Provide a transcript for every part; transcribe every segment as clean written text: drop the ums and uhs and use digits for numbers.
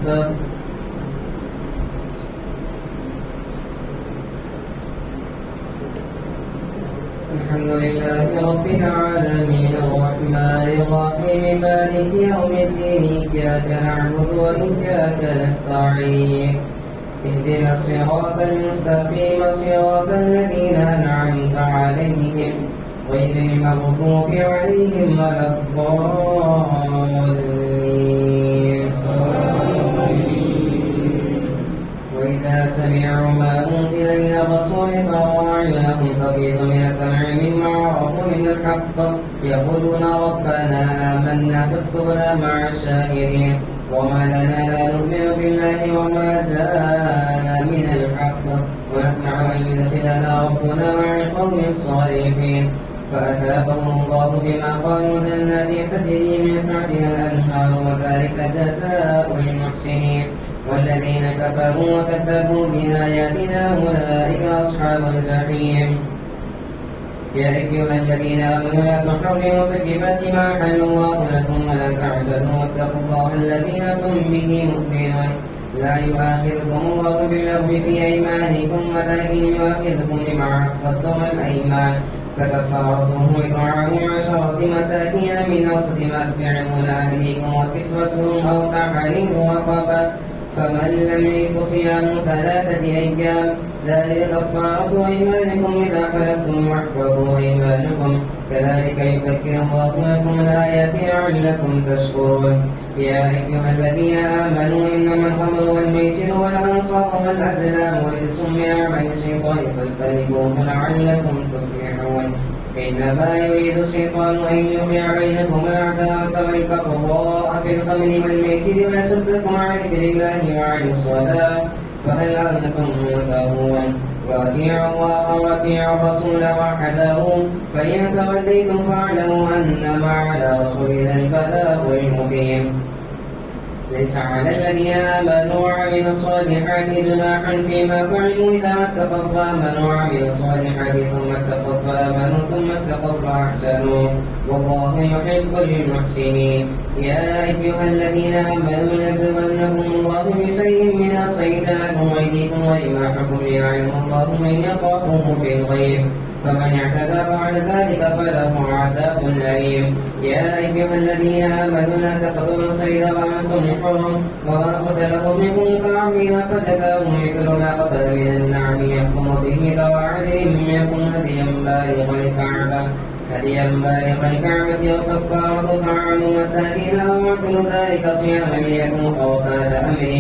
أكبر. الحمد لله رب العالمين الرحمن الرحيم مالك يوم الدين إياك نعبد وإياك نستعين اهدنا الصراط المستقيم صراط الذين أنعمت عليهم غير المغضوب عليهم ولا الضالين. وإذا سمعوا ما أنزل إلى الرسول ترى أعينهم تفيض من الدمع مما عرفوا من الحق يقولون ربنا آمنا فاكتبنا مع الشاهدين. وما لنا لا نؤمن بالله وما جاءنا من الحق ونطمع أن يدخلنا ربنا مع القوم الصالحين فأثابهم الله بما قالوا جنات تجري من تحتها الأنهار وذلك جزاء المحسنين. والذين كفروا وكذبوا بآياتنا أولئك أصحاب الجحيم. يا أيها الذين آمنوا لا تحرموا طيبات ما أحل الله لكم ولا تعتدوا واتقوا الله الذي أنتم به مؤمنون. لا يؤاخذكم الله باللغو في أيمانكم ولكن يؤاخذكم بما عقدتم الأيمان فكفارته إطعام 10 مساكين من أوسط ما تطعمون أهليكم وكسوتهم أو تحرير رقبة فمن لم يجد صيام 3 أيام ذلك كفارة أيمانكم إذا حلفتم واحفظوا أيمانكم كذلك يذكر الله لكم الآيات لعلكم تشكرون. يا أيها الذين آمنوا إنما الخمر والميسر والأنصاب والأزلام رجس من عمل الشيطان فاجتنبوه لعلكم تفلحون. إنما يريد الشيطان أن يوقع بينكم العداوة والبغضاء في الخمر والميسر ويصدكم عن ذكر الله وعن الصلاة فهل أنتم منتهون. وأطيعوا الله وأطيعوا الرسول واحذروا فإن توليتم فاعلموا أنما على رسولنا البلاغ المبين. ليس على الذين آمنوا وعملوا الصالحات جناح فيما فعلوا إذا ما اتقوا فآمنوا وعملوا الصالحات ثم اتقوا فآمنوا ثم اتقوا فأحسنوا والله يحب المحسنين. يا أيها الذين آمنوا ليبلونكم الله بشيء من الصيد عنكم وأيديكم ورماحكم ليعلم الله من يخافه بالغيب فمن اعتدى بعد ذلك فله عذاب أليم. يا أيها الذين آمنوا لا تقتلوا الصيد وأنتم حرم وما قتله منكم متعمدا فجزاء مثل ما قتل من النعم يحكم به ذوى عدل منكم هديا بالغ الكعبة أو كفارة طعام مساكين أو عدل ذلك صياما ليذوق وبال أمره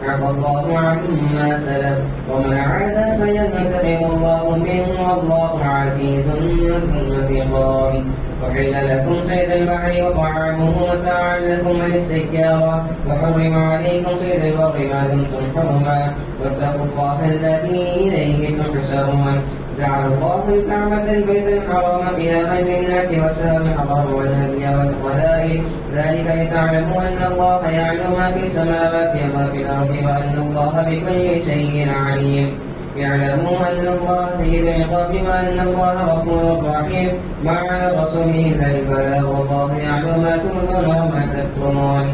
عفى الله عما سلف ومن عاد فينتقم الله منه والله عزيز ذو انتقام. وحل لكم صيد البحر وطعامه متاعا لكم وللسيارة وحرم عليكم صيد البر ما دمتم حرما واتقوا الله الذي إليه تحشرون. جعل الله الكعبة البيت الحرام قياما للناس والشهر الحرام والهدي والقلائد ذلك لتعلموا أن الله يعلم ما في السماوات وما في الأرض وأن الله بكل شيء عليم. يعلموا أن الله سيد العقاب وأن الله غفور رحيم ما على الرسول إلا البلاغ والله يعلم ما تبدون وما تكتمون.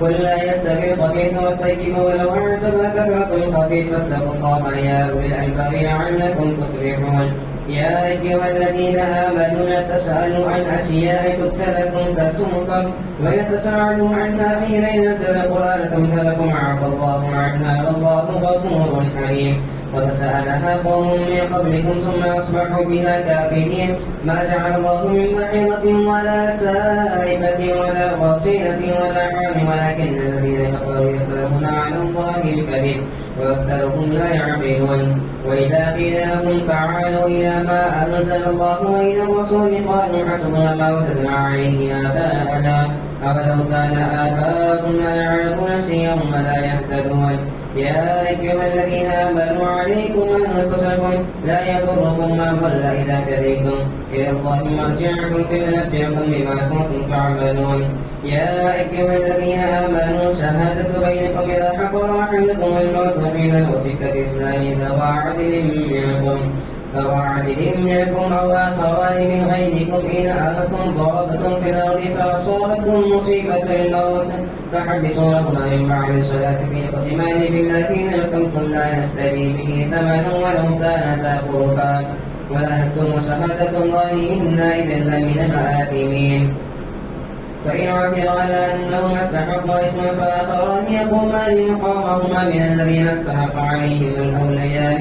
قل لا يستوي الخبيث والطيب ولو أعجبك كثرة الخبيث فاتقوا الله يا أولي الألباب لعلكم تفلحون. يا أيها الذين آمنوا لا تسألوا عن أشياء تبد لكم تسؤكم ويتساءلوا عنها حين ينزل القرآن تمت لكم عفى الله عنها والله غفور حليم. قد سألها قوم من قبلكم ثم أصبحوا بها كافرين. ما جعل الله من بحيرة ولا سائبة ولا وصيلة ولا حام ولكن الذين كفروا يفترون على الله الكذب وأكثرهم لا يعقلون. وإذا قيل لهم تعالوا إلى ما أنزل الله وإلى الرسول قالوا حسبنا ما وجدنا عليه آباءنا أولو كان آباؤهم لا يعلمون شيئا ولا يهتدون. يا أيها الذين آمنوا عليكم أنفسكم لا يضركم ما ضل إذا اهتديتم إلى الله مرجعكم فينبئكم بما كنتم تعملون. يا أيها الذين آمنوا شهادة بينكم إذا حضر أحدكم الموت حين الوصية اثنان ذوى عدل منكم أو عدل منكم أو آخران من غيركم إن أنتم ضربتم في الأرض فأصابتكم مصيبة الموت فحبسونهما من بعد الصلاة فيقسمان بالله إن حكمتم لا نشتري به ثمنا ولو كان ذا قربى ولا نكتم شهادة الله إنا إذا لمن الآثمين. فإن عثر على أنهما استحقا إثما فآخران يقومان مقامهما من الذين استحق عليهم الأوليان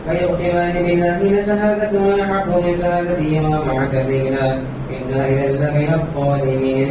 فيقسمان بالله لشهادتنا أحق من شهادتهما مع كذبنا إنا إذا لمن الظالمين.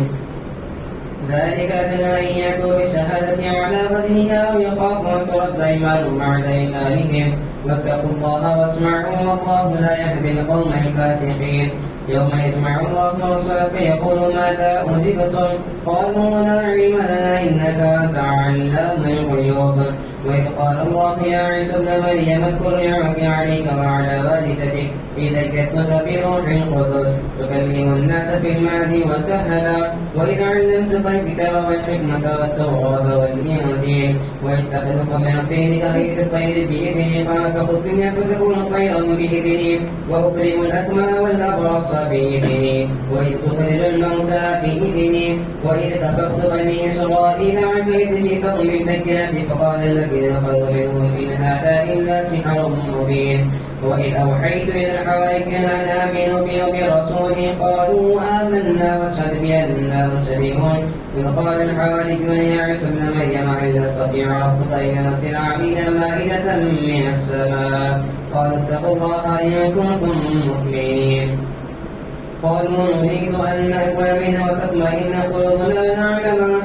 ذلك أدنى أن يأتوا بالشهادة على وجهها أو يخافوا أن ترد أيمان بعد أيمانهم واتقوا الله واسمعوا والله لا يهدي القوم الفاسقين. يوم يسمع الله الرسل فيقول ماذا أجبتم قالوا لا علم لنا إنك أنت علام الغيوب. وإذ قال الله يا عيسى ابن مريم اذكر نعمتي عليك وعلى والدتك إذ أيدتك بروح القدس تكلم الناس في المهد وكهلا وإذ علمتك الكتاب والحكمة والتوراة والإنجيل وإذ تخلق من الطير كخيط الطير بإذني فأنفخ فيها فتكون طيرا بإذني وأكرم الأكمه والأبرص بإذني وإذ تخرج الموتى بإذني وإذ كففت بني إسرائيل عنك إذ جئتهم بالبينات فقال الذين كفروا منهم إن هذا إلا سحر مبين. وإذ أوحيت إلى الحواريين أن آمنوا بي وبرسولي قالوا آمنا واشهد بأننا مسلمون. إذ قال الحواريون يا عيسى ابن مريم هل يستطيع ربك أن ينزل علينا مائدة من السماء قالوا اتقوا الله إن كنتم مؤمنين. قالوا نريد أن نأكل منها وتطمئن قلوبنا ونعلم أن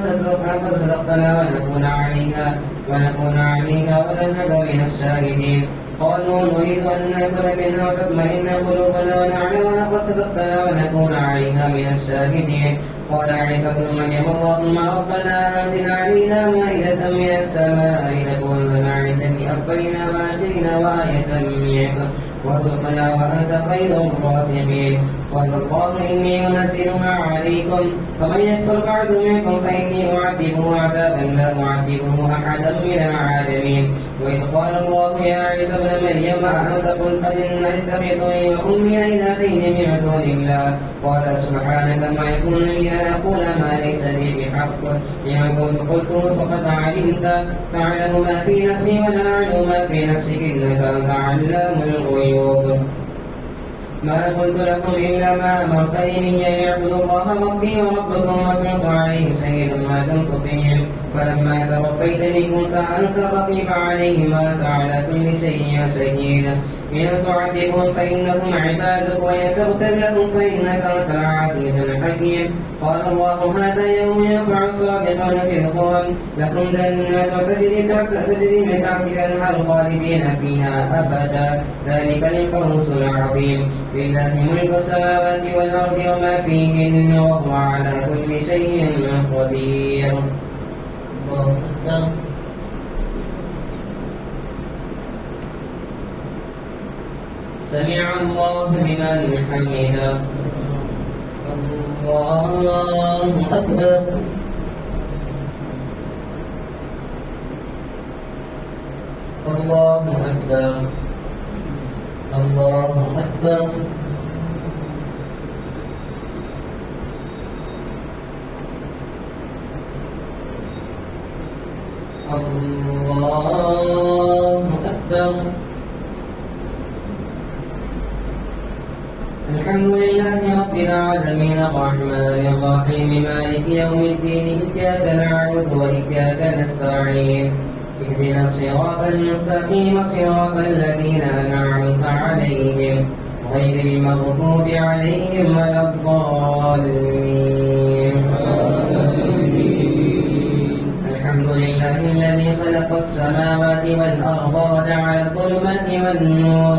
قد صدقتنا ونكون عليها ونذهب من الشاهدين. قالوا نريد أن نأكل منها وتطمئن قلوبنا ونعلم أن قد صدقتنا ونكون عليها من الشاهدين. قال عيسى ابن مريم اللهم ربنا أنزل علينا مائدة من السماء تكون لنا عيدا لأبينا وآخرنا وآية منك وارزقنا وأنت خير الرازقين. قال الله إني منزلها عليكم فمن يكفر بعد منكم فإني أعذبه عذابا لا أعذبه أحدا من العالمين. وإذ قال الله يا عيسى ابن مريم أأنت قلت للناس اتخذوني وأمي إلهين من دون الله قال سبحانك ما يكون لي أن أقول ما ليس لي بحق إن كنت قلته فقد علمت تعلم ما في نفسي ولا أعلم ما في نفسك إنك أنت علام الغيوب. ما قلت لكم إلا ما أمرتني به أن يعبدوا الله ربي وربكم وكنت عليهم شهيدا ما دمت فيهم فلما توفيتني كنت أنت الرقيب عليهم وأنت على كل شيء شهيد. إن تعذبهم فإنهم عبادك وإن تغفر لهم فإنك أنت العزيز الحكيم. قال الله هذا يوم ينفع الصادقون صدقهم لهم جنات تجري من تحتها الأنهار خالدين فيها أبدا ذلك الفوز العظيم. لله ملك السماوات والأرض وما فيهن وهو على كل شيء قدير. الله أكبر. سمع الله لمن حمده. الله أكبر. الله أكبر. الله أكبر. الله أكبر. الحمد لله رب العالمين الرحمن الرحيم مالك يوم الدين إياك نعبد وإياك نستعين اهدنا الصراط المستقيم صراط الذين أنعمت عليهم غير المغضوب عليهم ولا الضالين. الحمد لله الذي خلق السماوات والأرض وجعل الظلمات والنور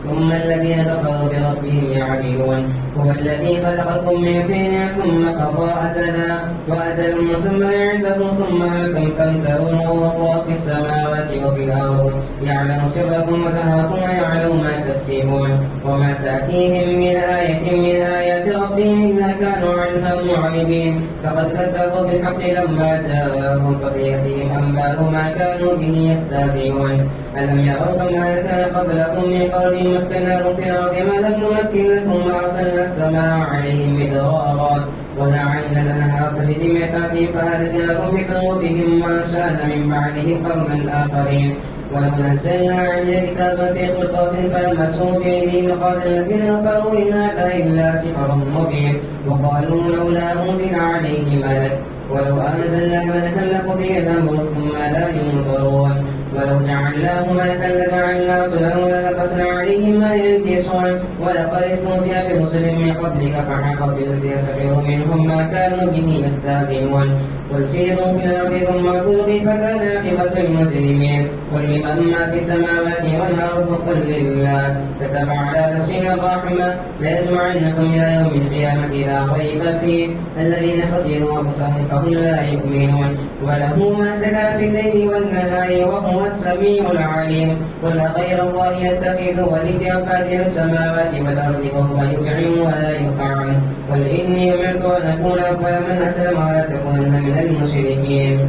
ثم الذين كفروا بربهم يعدلون. هو الذي خلقكم من طين ثم قضى أجلا وأجل مسمى عنده ثم أنتم تمترون. وهو الله في السماوات وفي الأرض يعلم سركم وجهركم ويعلم ما تكسبون وما تأتيهم من آية من آيات ربهم ربهم إلا كانوا عنها معرضين فقد كذبوا بالحق لما جاءهم فسيأتيهم أنباء ما كانوا به يستهزئون ألم يروا كم أهلكنا قبلهم من قرن مكناهم في الأرض ما لم نمكن لكم وأرسلنا السماء عليهم مدرارا وجعلنا الأنهار تجري من تحتهم فأهلكناهم بذنوبهم ما شاء من بعدهم قرنا آخرين ولو نزلنا عليك كتابا في قرطاس فلمسوه بأيديهم لقال الذين كفروا إن هذا إلا سحر مبين وقالوا لولا أنزل عليه ملك ولو أنزلنا ملكا لقضي الأمر ثم لا ينظرون ولو جعلناه ملكا لجعلنا رجلا وللبسنا عليهم ما يلبسون ولقد استهزئ برسل من قبلك فحاق بالذين سخروا منهم ما كانوا به يستهزئون قل سيروا في الأرض ثم انظروا كيف كان عاقبة المجرمين قل لمن ما في السماوات والأرض قل لله كتب على نفسه الرحمة ليجمعنكم إلى يوم القيامة لا ريب فيه الذين خسروا أنفسهم فهم لا يؤمنون وله ما سكن في الليل والنهار وهو السميع العليم قل غير الله يتخذ وليا فاتر السماوات والأرض وهو يطعم ولا يطعم قل إني أمرت أن أكون أول من أسلم ولا تكونن من المشركين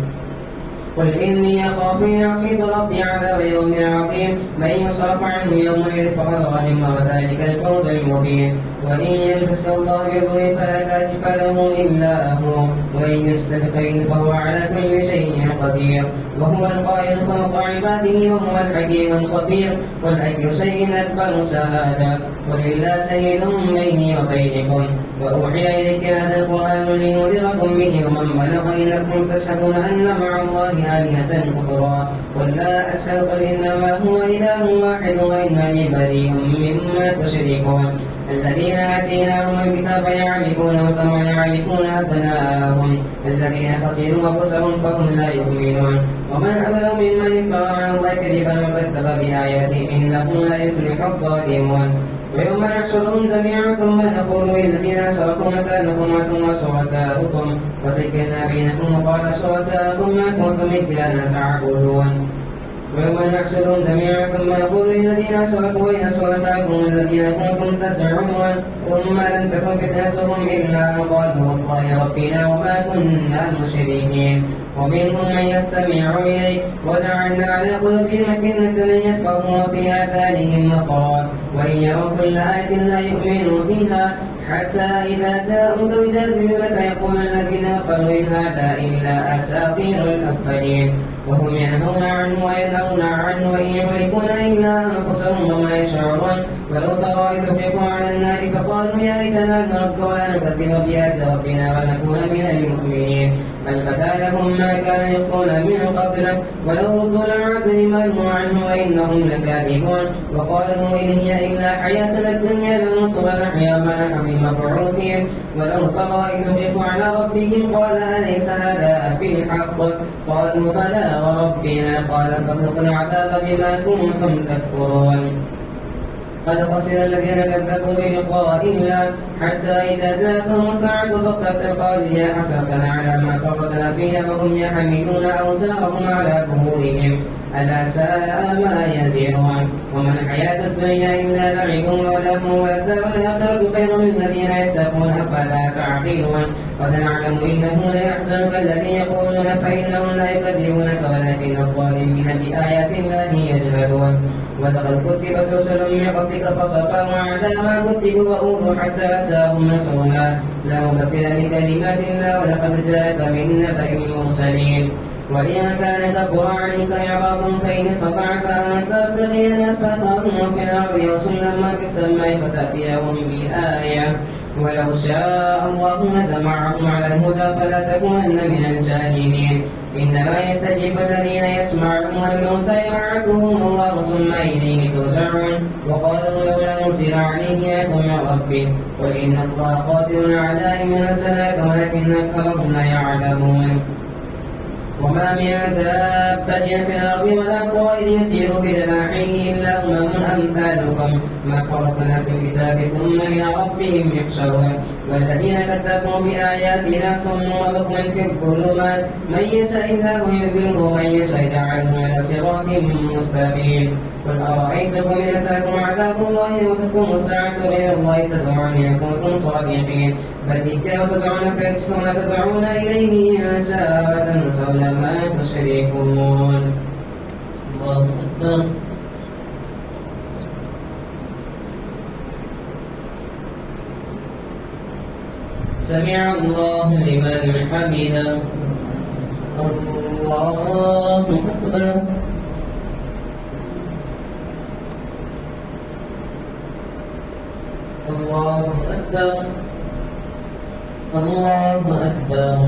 قل إني أخاف إن عصيت ربي عذاب يوم عظيم من يصرف عنه يومئذ فقد رحمه وذلك الفوز المبين وإن يمسسك الله بضر فلا كاشف له إلا هو وإن يمسك بخير فهو على كل شيء قدير وهو القائل فوق عباده وهو الحكيم الخبير قل أي شيء أكبر شهادة قل الله شهيد بيني وبينكم وأوحي إليك هذا القرآن لينذركم به ومن بلغ إنكم تشهدون أن مع الله آلهة أخرى قل لا أشهد قل إنما هو إله واحد وإنني بريء مما تشركون الذين آتيناهم الكتاب يعرفونه كما يعرفون أبناءهم الذين خسروا أنفسهم فهم لا يؤمنون ومن أظلم ممن افترى على الله كذبا وكذب بآياته إنه لا يفلح الظالمون ويوم نحشرهم جميعا ثم نقول للذين أشركوا مكانكم أنتم وشركاؤكم وسجلنا بينكم وقال شركاؤكم ما كنتم إيانا تعبدون ويوم نحشرهم جميعا ثم نقول للذين أشركوا أين شركاؤكم الذين كنتم تزعمون ثم لم تكن فتنتهم إلا أن قالوا والله ربنا وما كنا مشركين ومنهم من يستمع إليك وجعلنا على قلوبهم أكنة أن يفقهوا وفي آذانهم وقرا وإن يروا كل آية لا يؤمنوا بها حتى إذا جاءوك يجادلونك يقول الذين كفروا إن هذا إلا أساطير الأولين وهم ينهون عنه وينهون عنه وإن يملكون إلا أنفسهم وما يشعرون ولو ترى إذ وقفوا على النار فقالوا يا ليتنا نرد ولا نكذب بآيات ربنا ونكون من المؤمنين بل بدا لهم ما كانوا يخفون من قبله ولو ردوا لعادوا لما نهوا عنه وإنهم لكاذبون وقالوا إن هي إلا حياتنا الدنيا نموت ونحيا ما نحن بمبعوثين ولو ترى إذ وقفوا على ربهم قال أليس هذا بالحق قالوا بلى وربنا قال فذوقوا العذاب بما كنتم تكفرون قد خسر الذين كذبوا بلقاء الله حتى إذا جاءتهم الساعة بغتة قالوا يا حسرتنا على ما فرطنا فيها وهم يحملون أوزارهم على ظهورهم ألا ساء ما يزرون وما الحياة الدنيا إلا لعب ولهو وللدار الآخرة خير للذين يتقون أفلا تعقلون قد نعلم إنه ليحزنك الذي يقولون فإنهم لا يكذبونك ولكن الظالمين بآيات الله يجهلون ولقد كذبت رسل من قبلك فصبروا على ما كذبوا وأوذوا حتى أتاهم نصرنا لا مبدل لكلمات الله ولقد جاءك من نبأ المرسلين وإن كان كبر عليك إعراضهم فإن استطعت أن تبتغي نفقا في الأرض وسلما في السماء فتأتيهم بآية ولو شاء الله لجمعهم على الهدى فلا تكونن من الجاهلين إنما يستجيب الذين يسمعون الموتى يبعثهم الله ثم إليه ترجعون وقالوا لولا أنزل عليه آية من ربه قل إن الله قادر على أن ينزل آية ولكن أكثرهم لا يعلمون وما من دابة في الأرض ولا طائر يطير بجناحيه إلا أمم أمثالكم ما فرطنا في الكتاب ثم إلى ربهم يحشرون والذين كذبوا بآياتنا صم وبكم في الظلمات من يشاء الله يضله ومن يشاء يجعله على صراط مستقيم قل أرأيتكم إن أتاكم عذاب الله وتقوم الساعة غير الله تدعون إن كنتم صادقين بل إياه تدعون فيكشف ما تدعون إليه إن شاء وتنسون ما تشركون. الله أكبر. سمع الله لمن حمده. الله أكبر. الله أكبر. الله أكبر.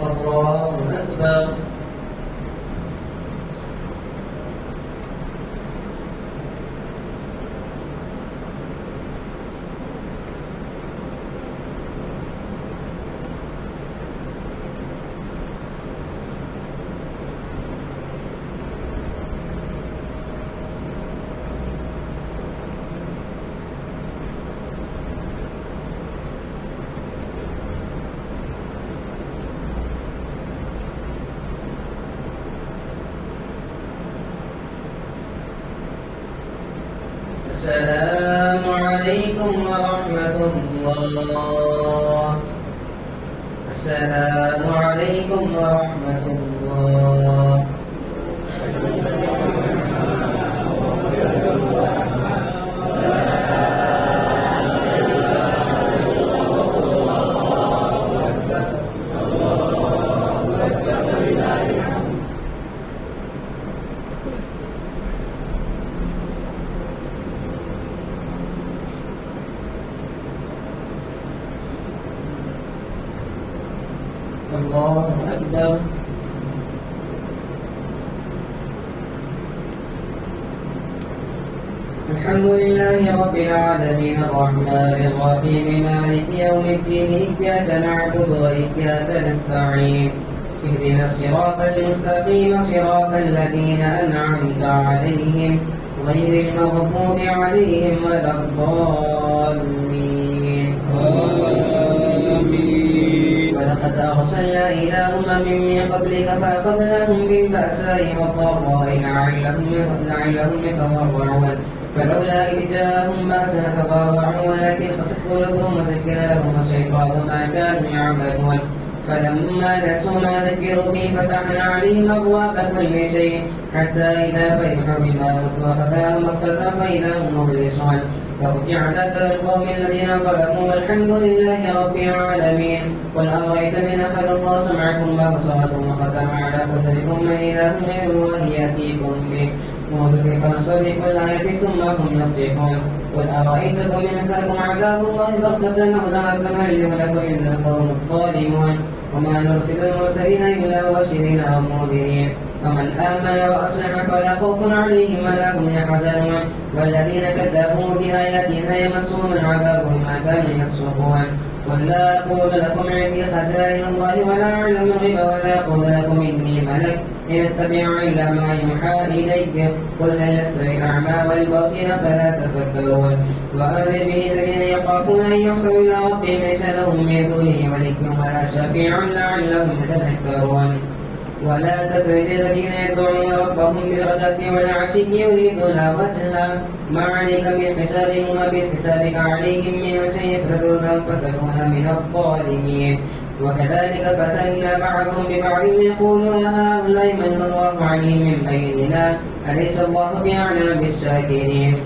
الله أكبر. السلام عليكم ورحمة الله. السلام عليكم ورحمة الله. الله أكبر. الحمد لله رب العالمين الرحمن الرحيم مالك يوم الدين إياك نعبد وإياك نستعين اهدنا الصراط المستقيم صراط الذين أنعمت عليهم غير المغضوب عليهم ولا الضالين. ولقد أرسلنا إلى أمم من قبلك فأخذناهم بالبأساء والضراء لعلهم يتضرعون فلولا إذ جاءهم بأسنا تضرعوا ولكن قست قلوبهم وسكن لهم الشيطان ما كانوا يعملون فلما نسوا ما ذكروا به فتحنا عليهم أبواب كل شيء حتى إذا فرحوا بما أوتوا أخذناهم بغتة فإذا هم مبلسون فقطع دابر القوم الذين ظلموا والحمد لله رب العالمين. قل أرأيت من أخذ الله سمعكم وأبصاركم وختم على قلوبكم من إله غير الله يأتيكم به وانظر كيف نصرف الآيات ثم هم يصدقون. قل أرأيتكم إن أتاكم عذاب الله بغتة أو زهرة هل يهلك إلا القوم الظالمون وما نرسل المرسلين إلا مبشرين ومنذرين فمن آمن وأصلح فلا خوف عليهم ولا هم يحزنون والذين كذبوا بآياتنا يمسهم العذاب بما كانوا يفسقون. قل لا أقول لكم عندي خزائن الله ولا أعلم الغيب ولا أقول لكم إني ملك إن أتبع إلا ما يوحى إليك قل هل يستوي الأعمى والبصير فلا تفكرون. وأنذر به الذين يخافون أن يحشروا إلى ربهم ليس لهم من دونه ولي ولا شفيع لعلهم يتذكرون. ولا تطرد الذين يدعون ربهم بالغداة والعشي يريدون وجهه ما عليك من حسابهم وبالحسابك عليهم من شيء فتذرهم فتكون من الظالمين. وكذلك فتنا بعضهم ببعض ليقولوا هؤلاء من الله عليهم من بيننا أليس الله بأعلم بالشاكرين.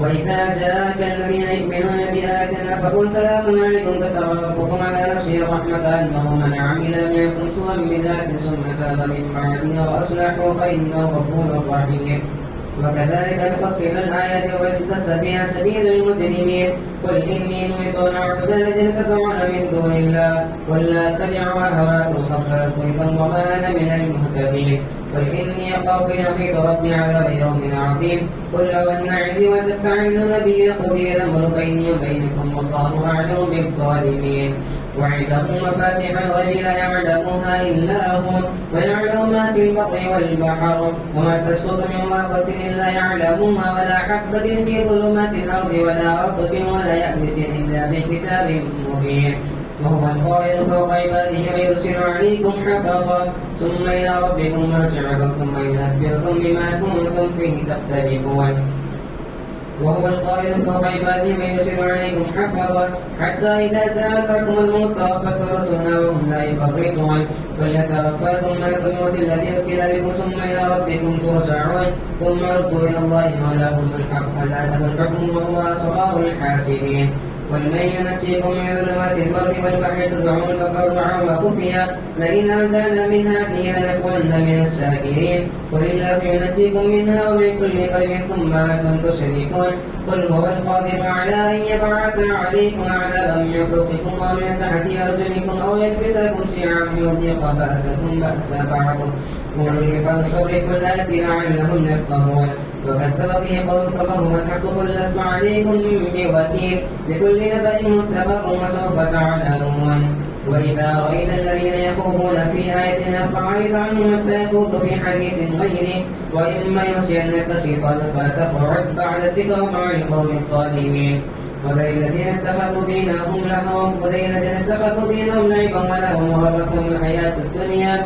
وإذا جاءك الذين يؤمنون بآياتنا فقل سلام عليكم كتب ربكم على نفسه الرحمة أنه من عمل منكم سوءا بذات ثم تاب من بعده وأصلحوا فإنه غفور رحيم. وكذلك نفصل الآيات ولتستبين سبيل المجرمين. قل إني نهيت أن أعبد الذين تدعون من دون الله قل لا اتبعوا أهواءكم قد ضللت إذا وما أنا من المهتدين. قل إني أخاف إن عصيت ربي عذاب يوم عظيم. قل لو أن عندي ما تستعجلون به لقضي الأمر بيني وبينكم والله أعلم بالظالمين. وعنده مفاتيح الغيب لا يعلمها إلا هو ويعلم ما في البر والبحر وما تسقط من ورقة إلا يعلمها ولا حبة في ظلمات الأرض ولا رطب ولا يابس إلا في كتاب مبين. وهو القائل فوق عباده ويرسل عليكم حفظا ثم إلى ربكم مرجعكم ثم ينبئكم بما كنتم فيه تختلفون. وهو القائل فوق عباده ويرسل عليكم حفظا حتى إذا جاء أحدكم الموت توفته رسلنا وهم لا يفرطون فليتوفاكم ملك الموت الذي وكل بكم ثم إلى ربكم ترجعون ثم ردوا إلى الله مولاكم الحق ألا له الحكم وهو أسرار الحاسبين. قل من ينجيكم من ظلمات البر والبحر تدعون تضرعا وخفيا لئن أنزلنا من هذه لنكونن من الشاكرين. قل الله ينجيكم منها ومن كل قلب ثم أنتم تشركون. قل هو القادر على أن يبعث عليكم عذابا من فوقكم ومن تحت أرجلكم أو يلبسكم شيعا يذيق بأسكم بأس بعضكم ونصرف الآيات لعلهم يفقهون. وكذب به قومك فهو الحق قل لست عليكم بوكيل لكل نبأ مستقر وسوف تعلمون. وإذا رأيت الذين يخوضون في آياتنا فأعرض عنهم حتى يخوضوا في حديث غيره وإما ينسينك شيطان فتقعد بعد الذكر مع القوم الظالمين. وذل الذين اتخذوا دينهم لعبا ولهوا وغرتهم الحياة الدنيا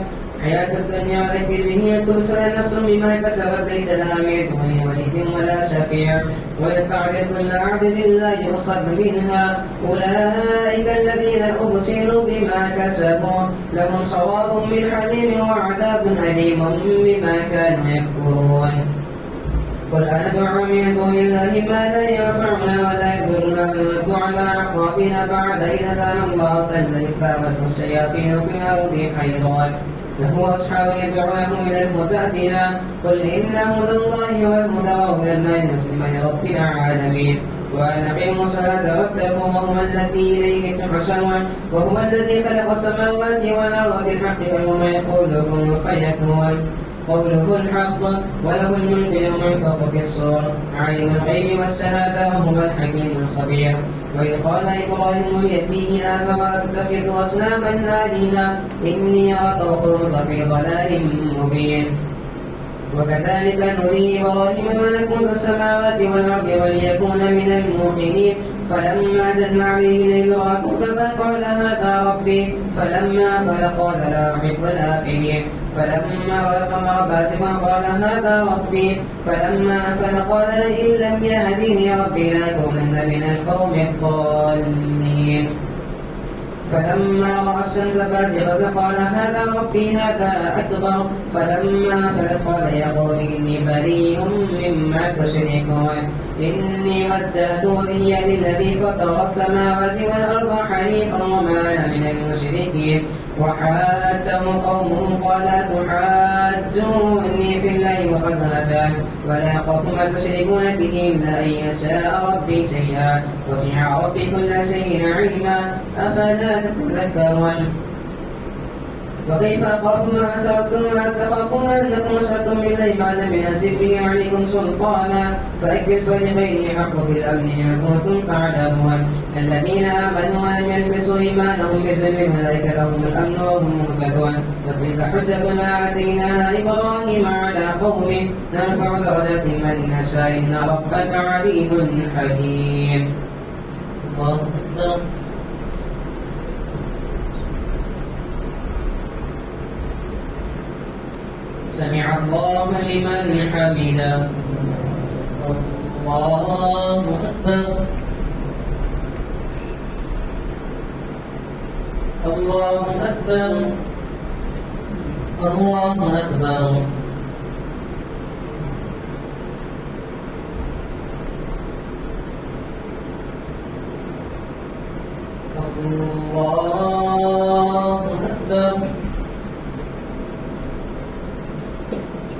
وذكر به أن ترسل نفس بما كسبت ليس لها من دونه ولي ولا شفيع وإن تعدل كل عدل لا يؤخذ منها. أولئك الذين أبصروا بما كسبوا لهم صواب من حميم وعذاب أليم بما كانوا يكفرون. قل أندعو من دون الله ما لا ينفعنا ولا يضرنا ونرد على أعقابنا بعد إذ هدانا الله كالذي ثابته الشياطين في الأرض حيران له أصحاب يدعونه إلى الهدى ائتنا. قل إن هدى الله هو الهدى وأمرنا لنسلم لرب العالمين وأن أقيموا الصلاة واتقوا وهو الذي إليه تحشرون. وهو الذي خلق السماوات والأرض بالحق ويوم يقول كن فيكون قوله الحق وله الملك يوم ينفخ في الصور عالم الغيب والشهادة وهو الحكيم الخبير. وإذ قال إبراهيم لأبيه آزر أتتخذ أصناما آلهة إني أراك وقومك في ضلال مبين. وكذلك نري إبراهيم ملكوت السماوات والأرض وليكون من الموقنين فلما زلنا عليه الليل رأى كوكبا قال هذا ربي فلما أفل قال لا أحب الآفلين. فلما رأى القمر باسقا قال هذا ربي فلما أفل قال لئن لم يهديني ربي لأكونن من القوم الضالين. فلما رأى الشمس بازغة قال هذا ربي هذا أكبر فلما أفلت قال يا قوم إني بريء مما تشركون إني وجهت وجهي للذي فطر السماوات والأرض حنيفا وما أنا من المشركين. وحاجه قومه قال تحاجوني في الله وقد هدان ولا أخاف ما تشركون به إلا أن يشاء ربي شيئا وسع ربي كل شيء علما أفلا تتذكرون. وكيف أخاف ما أشركتم ولا تخافون أنكم أشركتم بالله ما لم ينزل به عليكم سلطانا فأكل الفريقين حق بالأمن إن كنتم تعلمون. الذين آمنوا ولم يلبسوا إيمانهم بظلم أولئك لهم الأمن وهم مهتدون. وتلك حجتنا آتيناها إبراهيم على قومه نرفع درجات من نشاء إن ربك عليم حكيم. الله أكبر. سمع الله لمن حمده. الله أكبر. الله أكبر. الله أكبر. الله أكبر.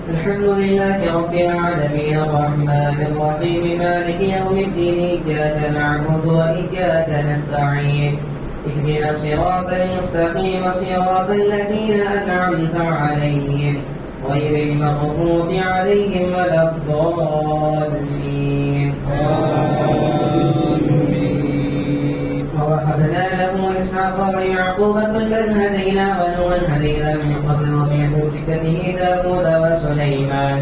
الحمد لله رب العالمين الرحمن الرحيم مالك يوم الدين إياك نعبد وإياك نستعين اهدنا الصراط المستقيم صراط الذين أنعمت عليهم غير المغضوب عليهم ولا الضالين. ووهبنا له إسحاق ويعقوب كلا هدينا ونوحا هدينا من قبل ومن ذريته داود وسليمان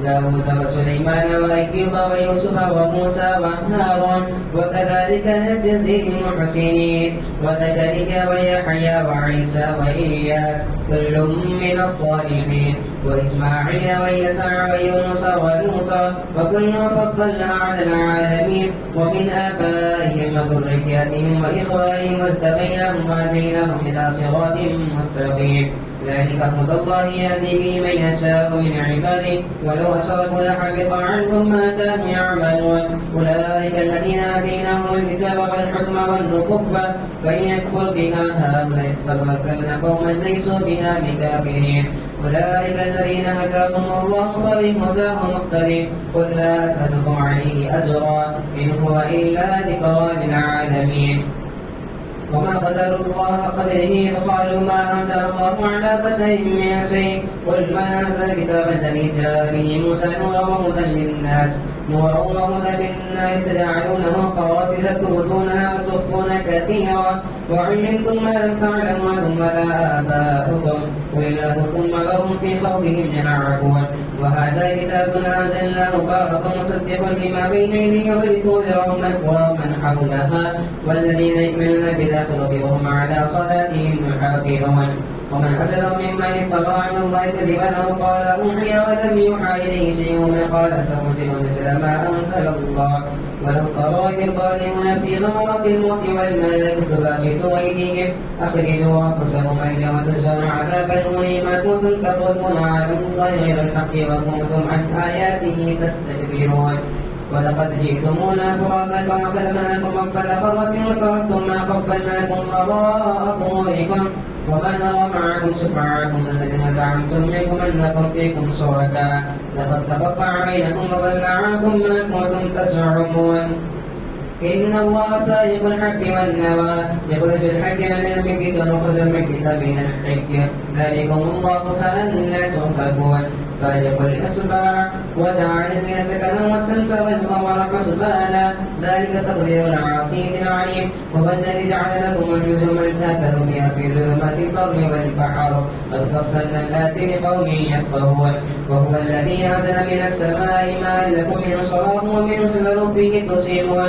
وداود وسليمان وأيوب ويوسف وموسى وهارون وكذلك نجزي المحسنين وزكريا ويحيى وعيسى وإلياس كل من الصالحين وإسماعيل ويسع ويونس ولوطا وكل فضلنا على العالمين ومن آبائهم وذرياتهم وإخوانهم واجتبيناهم وهديناهم إلى صراط مستقيم ذلك هدى الله يهدي به من يشاء من عباده ولو أشركوا لحبط عنهم ما كانوا يعملون أولئك الذين آتيناهم الكتاب والحكم والنبوة فإن يكفر بها هؤلاء فقد وكلنا قوما ليسوا بها بكافرين أولئك الذين هداهم الله فبهداه مقتدي قل لا أسألكم عليه أجرا إن هو إلا ذكرى للعالمين وما قدر الله قدره إذ قالوا ما أنزل الله على بشر من شيء قل من أنزل الكتاب الذي جاء به موسى نورا وهدى للناس تجعلونه قراطيس تبدونها وتخفون كثيرا وعلمتم ما لم تعلموا ثم لا آباؤكم قل الله ثم ذرهم في خوضهم يلعبون وهذا كتاب أنزلناه مبارك مصدق لما بين يديه ولتنذر أم القرى ومن حولها والذين يؤمنون بالآخرة وهم على صلاتهم يحافظون ومن أسلم ممن افترى على الله كذبا أو قال أوحي ولم يوحى إليه شيء من قال سأنزل مثل ما أنزل الله ولو ترى إذ الظالمون في غمرة الموت والملائكة باسطوا أيديهم أخرجوا أنفسكم اليوم تجزون عذابا هون ما كنتم تقولون على الله غير الحق وكنتم عن آياته تستكبرون ولقد جئتمونا فرادا كما خلقناكم أول مرة وتركتم ما قبلناكم وراء ظهوركم وما نرى معكم شفعاءكم الذين زعمتم منكم أنكم فيكم شركاء لقد تقطع بينكم وضل عنكم ما كنتم تزعمون إن الله فالق الحب والنوى يخرج الحق من الميت ويخرج الميت من الحي ذلكم الله فأنى تؤفكون فالق الإصبع وجعل الليل سكنا والشمس والقمر حسبانا ذلك تقدير العزيز العليم هو الذي جعل لكم النجوم تهتدوا بها في ظلمات البر والبحر قد فصلنا الآيات لقوم يفقهون وهو الذي أنزل من السماء ماء لكم من شراب ومن شجر فيه تسيمون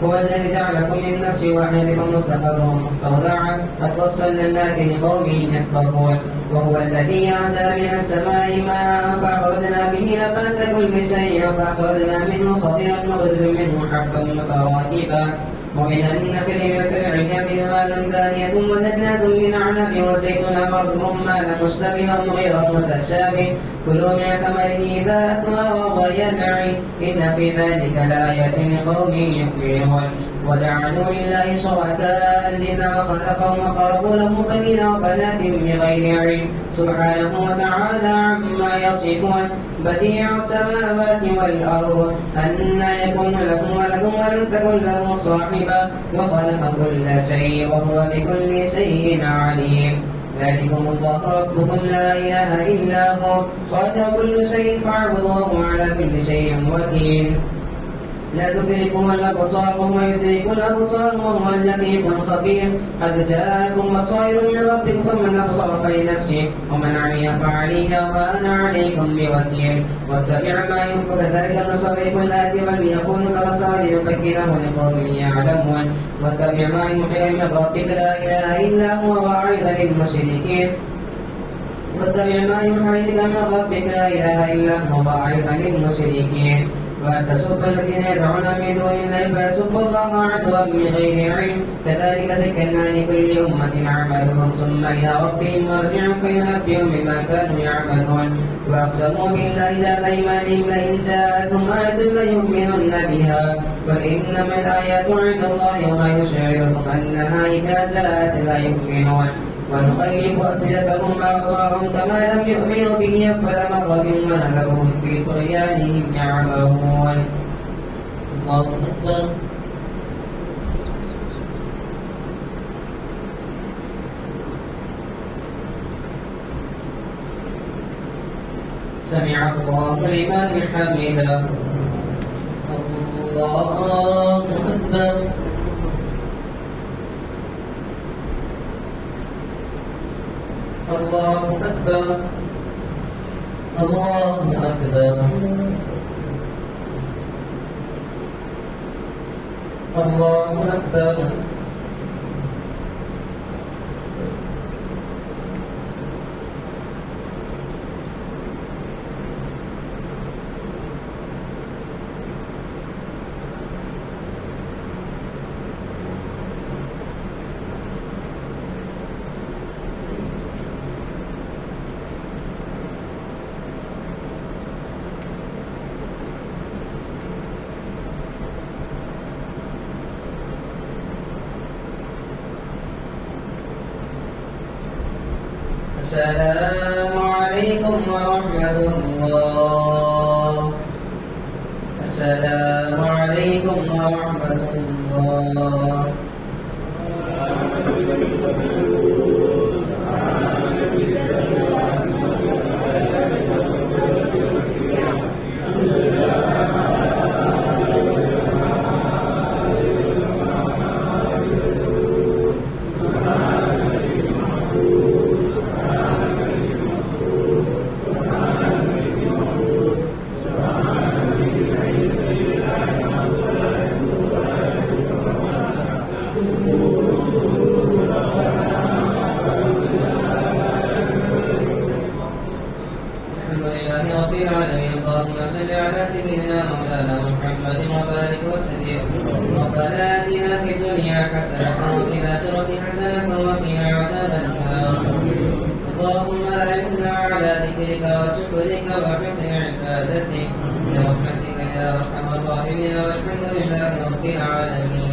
هو الذي جعلكم من نفس واحدة مستقرا ومستودعا قد فصلنا الآيات لقوم يفقهون وهو الذي أنزل من السماء ماء فأخرجنا به نبات كل شيء فأخرجنا منه خضرا نخرج منه حبا متراكبا ومن النخل من طلعها قنوان دانية وجنات من أعناب وزيتون والرمان مشتبها غير متشابه كلوا من ثمره إذا أثمر وينعي إن في ذلك لآية لقوم يؤمنون وجعلوا لله شركاء الجن وخلقهم وقربوا له بنين وبنات بغير علم سبحانه وتعالى عما يصفون بديع السماوات والأرض أنى يكون له ولد ولم تكن له صاحبة وخلق كل شيء وهو بكل شيء عليم ذلكم الله ربكم لا إله إلا هو خالق كل شيء فاعبدوه على كل شيء وكيل لا تدركه الأبصار وهو يدرك الأبصار وهو اللطيف الخبير قد جاءكم بصائر من ربكم فمن أبصر فلنفسه ومن عمي فعليها وأنا عليكم بوكيل واتبع ما ينفق كذلك نصرف الآيات وليقولوا درس وليبينه لقوم يعلمون واتبع ما يوحي من ربك لا إله إلا هو وأعرض للمشركين واتبع ما يوحي إليك من ربك لا إله إلا هو وأعرض للمشركين وأن تسبوا الذين يدعون من دون الله فيسبوا الله عدوا بغير علم كذلك سكنا لكل أمة عملهم ثم إلى ربهم مرجعهم فينبئهم بما كانوا يعملون وأقسموا بالله ذات أيمانهم لئن جاءتهم آية ليؤمنن بها قل إنما الآيات عند الله وما يشعركم أنها إذا جاءت لا يؤمنون ونقلب أفئدتهم وأبصارهم كما لم يؤمنوا به أول مرة ونذرهم في طغيانهم يعمهون الله أكبر سمع الله لمن حمده الله أكبر الله أكبر الله أكبر الله أكبر السلام عليكم ورحمة الله. السلام عليكم ورحمة الله. رب العالمين اللهم صل على سيدنا مولانا محمد وبارك وسلم. ربنا آتنا في الدنيا حسنة وفي الآخرة حسنة وقنا عذاب النار. اللهم أعنا على ذكرك وشكرك وحسن عبادتك برحمتك يا أرحم الراحمين والحمد لله رب العالمين.